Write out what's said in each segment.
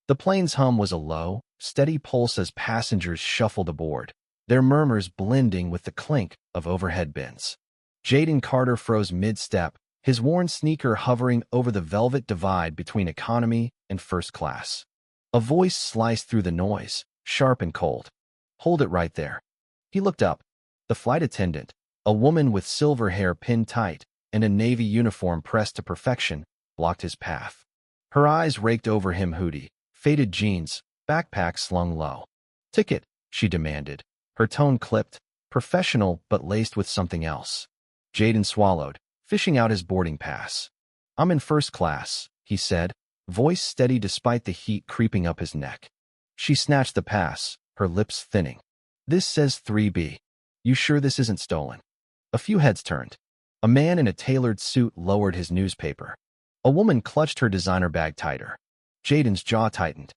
The plane's hum was a low, steady pulse as passengers shuffled aboard, their murmurs blending with the clink of overhead bins. Jaden Carter froze mid-step, his worn sneaker hovering over the velvet divide between economy and first class. A voice sliced through the noise, sharp and cold. "Hold it right there." He looked up. The flight attendant, a woman with silver hair pinned tight and a navy uniform pressed to perfection, blocked his path. Her eyes raked over him, hoodie, faded jeans, backpack slung low. "Ticket," she demanded, her tone clipped, professional but laced with something else. Jaden swallowed, fishing out his boarding pass. "I'm in first class," he said, voice steady despite the heat creeping up his neck. She snatched the pass, her lips thinning. "This says 3B. You sure this isn't stolen?" A few heads turned. A man in a tailored suit lowered his newspaper. A woman clutched her designer bag tighter. Jaden's jaw tightened.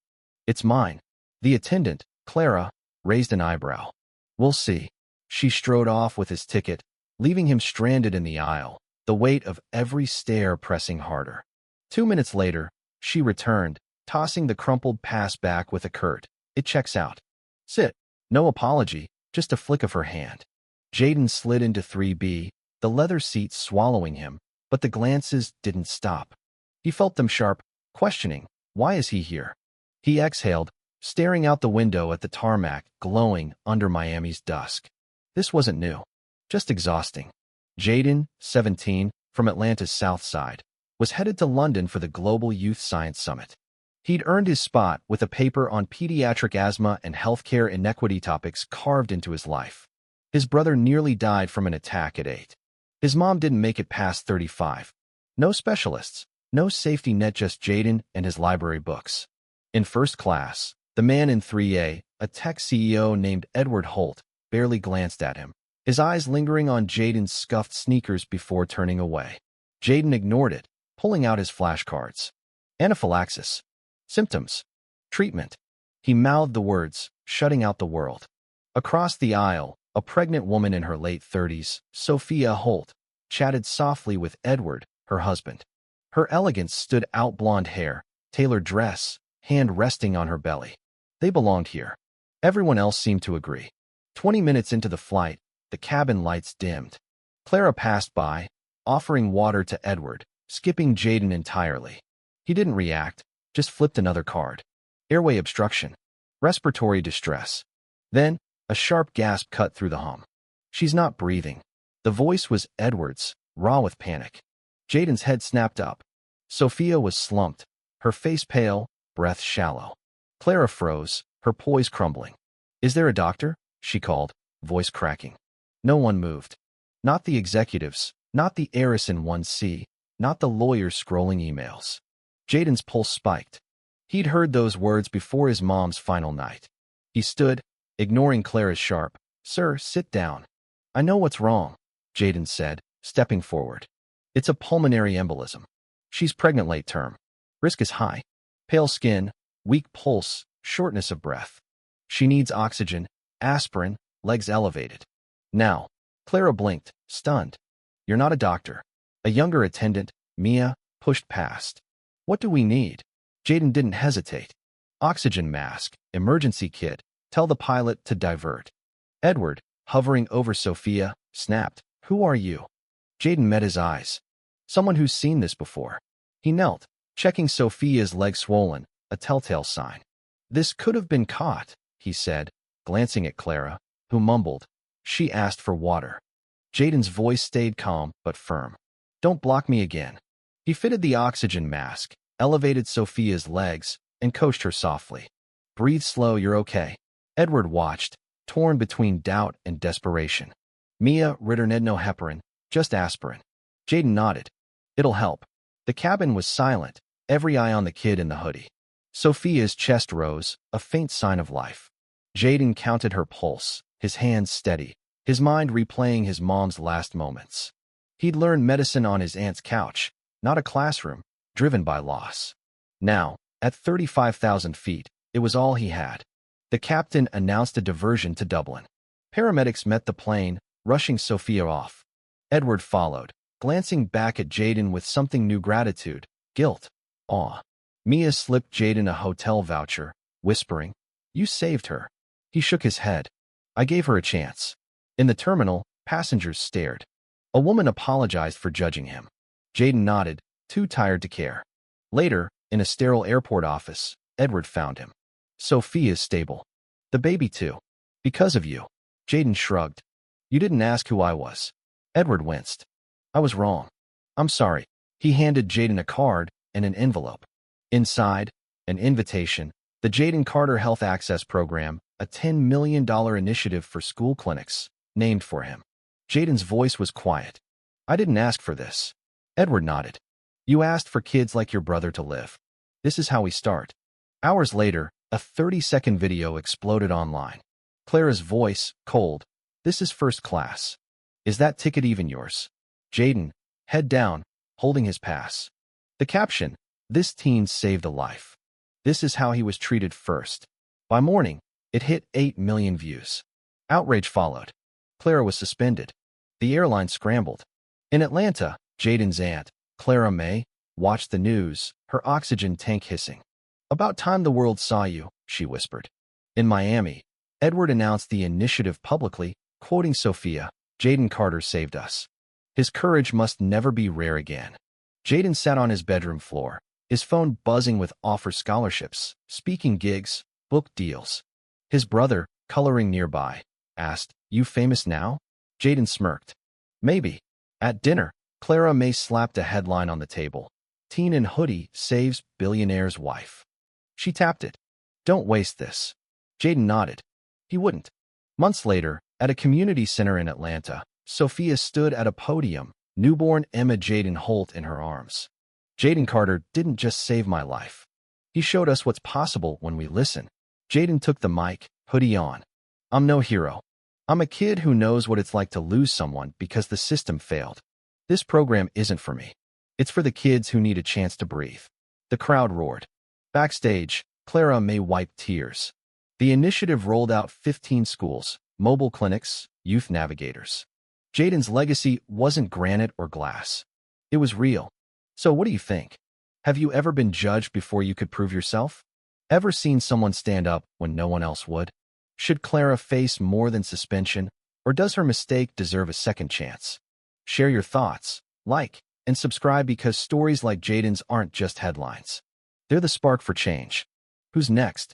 "It's mine." The attendant, Clara, raised an eyebrow. "We'll see." She strode off with his ticket, leaving him stranded in the aisle, the weight of every stare pressing harder. 2 minutes later, she returned, tossing the crumpled pass back with a curt, "It checks out." "Sit." No apology, just a flick of her hand. Jaden slid into 3B, the leather seat swallowing him, but the glances didn't stop. He felt them sharp, questioning, why is he here? He exhaled, staring out the window at the tarmac glowing under Miami's dusk. This wasn't new, just exhausting. Jaden, 17, from Atlanta's South Side, was headed to London for the Global Youth Science Summit. He'd earned his spot with a paper on pediatric asthma and healthcare inequity topics carved into his life. His brother nearly died from an attack at 8. His mom didn't make it past 35. No specialists, no safety net, just Jaden and his library books. In first class, the man in 3A, a tech CEO named Edward Holt, barely glanced at him, his eyes lingering on Jaden's scuffed sneakers before turning away. Jaden ignored it, pulling out his flashcards. Anaphylaxis. Symptoms. Treatment. He mouthed the words, shutting out the world. Across the aisle, a pregnant woman in her late 30s, Sophia Holt, chatted softly with Edward, her husband. Her elegance stood out, blonde hair, tailored dress, hand resting on her belly. They belonged here. Everyone else seemed to agree. 20 minutes into the flight, the cabin lights dimmed. Clara passed by, offering water to Edward, skipping Jaden entirely. He didn't react, just flipped another card. Airway obstruction. Respiratory distress. Then, a sharp gasp cut through the hum. "She's not breathing." The voice was Edward's, raw with panic. Jaden's head snapped up. Sophia was slumped, her face pale, breath shallow. Clara froze, her poise crumbling. "Is there a doctor?" she called, voice cracking. No one moved. Not the executives, not the heiress in 1C, not the lawyers scrolling emails. Jaden's pulse spiked. He'd heard those words before his mom's final night. He stood, ignoring Clara's sharp, "Sir, sit down." "I know what's wrong," Jaden said, stepping forward. "It's a pulmonary embolism. She's pregnant late term. Risk is high. Pale skin, weak pulse, shortness of breath. She needs oxygen, aspirin, legs elevated." Now, Clara blinked, stunned. "You're not a doctor." A younger attendant, Mia, pushed past. "What do we need?" Jaden didn't hesitate. "Oxygen mask, emergency kit, tell the pilot to divert." Edward, hovering over Sophia, snapped, "Who are you?" Jaden met his eyes. Someone who's seen this before. He knelt, checking Sophia's leg swollen, a telltale sign. "This could have been caught," he said, glancing at Clara, who mumbled. She asked for water. Jaden's voice stayed calm but firm. "Don't block me again." He fitted the oxygen mask, elevated Sophia's legs, and coached her softly. "Breathe slow, you're okay." Edward watched, torn between doubt and desperation. "Mia, Riternedno heparin, just aspirin." Jaden nodded. "It'll help." The cabin was silent, every eye on the kid in the hoodie. Sophia's chest rose, a faint sign of life. Jaden counted her pulse, his hands steady, his mind replaying his mom's last moments. He'd learned medicine on his aunt's couch, not a classroom, driven by loss. Now, at 35,000 feet, it was all he had. The captain announced a diversion to Dublin. Paramedics met the plane, rushing Sophia off. Edward followed, glancing back at Jaden with something new: gratitude, guilt, awe. Mia slipped Jaden a hotel voucher, whispering, "You saved her." He shook his head. "I gave her a chance." In the terminal, passengers stared. A woman apologized for judging him. Jaden nodded, too tired to care. Later, in a sterile airport office, Edward found him. "Sophia's stable. The baby too. Because of you." Jaden shrugged. "You didn't ask who I was." Edward winced. "I was wrong. I'm sorry." He handed Jaden a card and an envelope. Inside, an invitation, the Jaden Carter Health Access Program, a $10 million initiative for school clinics, named for him. Jaden's voice was quiet. "I didn't ask for this." Edward nodded. "You asked for kids like your brother to live. This is how we start." Hours later, a 30-second video exploded online. Clara's voice, cold. "This is first class. Is that ticket even yours?" Jaden, head down, holding his pass. The caption, "This teen saved a life. This is how he was treated first." By morning, it hit 8 million views. Outrage followed. Clara was suspended. The airline scrambled. In Atlanta, Jaden's aunt, Clara May, watched the news, her oxygen tank hissing. "About time the world saw you," she whispered. In Miami, Edward announced the initiative publicly, quoting Sophia, "Jaden Carter saved us. His courage must never be rare again." Jaden sat on his bedroom floor, his phone buzzing with offer scholarships, speaking gigs, book deals. His brother, coloring nearby, asked, "You famous now?" Jaden smirked. "Maybe." At dinner, Clara May slapped a headline on the table. "Teen in hoodie saves billionaire's wife." She tapped it. "Don't waste this." Jaden nodded. He wouldn't. Months later, at a community center in Atlanta, Sophia stood at a podium, newborn Emma Jaden Holt in her arms. "Jaden Carter didn't just save my life. He showed us what's possible when we listen." Jaden took the mic, hoodie on. "I'm no hero. I'm a kid who knows what it's like to lose someone because the system failed. This program isn't for me. It's for the kids who need a chance to breathe." The crowd roared. Backstage, Clara May wiped tears. The initiative rolled out 15 schools, mobile clinics, youth navigators. Jaden's legacy wasn't granite or glass. It was real. So what do you think? Have you ever been judged before you could prove yourself? Ever seen someone stand up when no one else would? Should Clara face more than suspension, or does her mistake deserve a second chance? Share your thoughts, like, and subscribe because stories like Jaden's aren't just headlines. They're the spark for change. Who's next?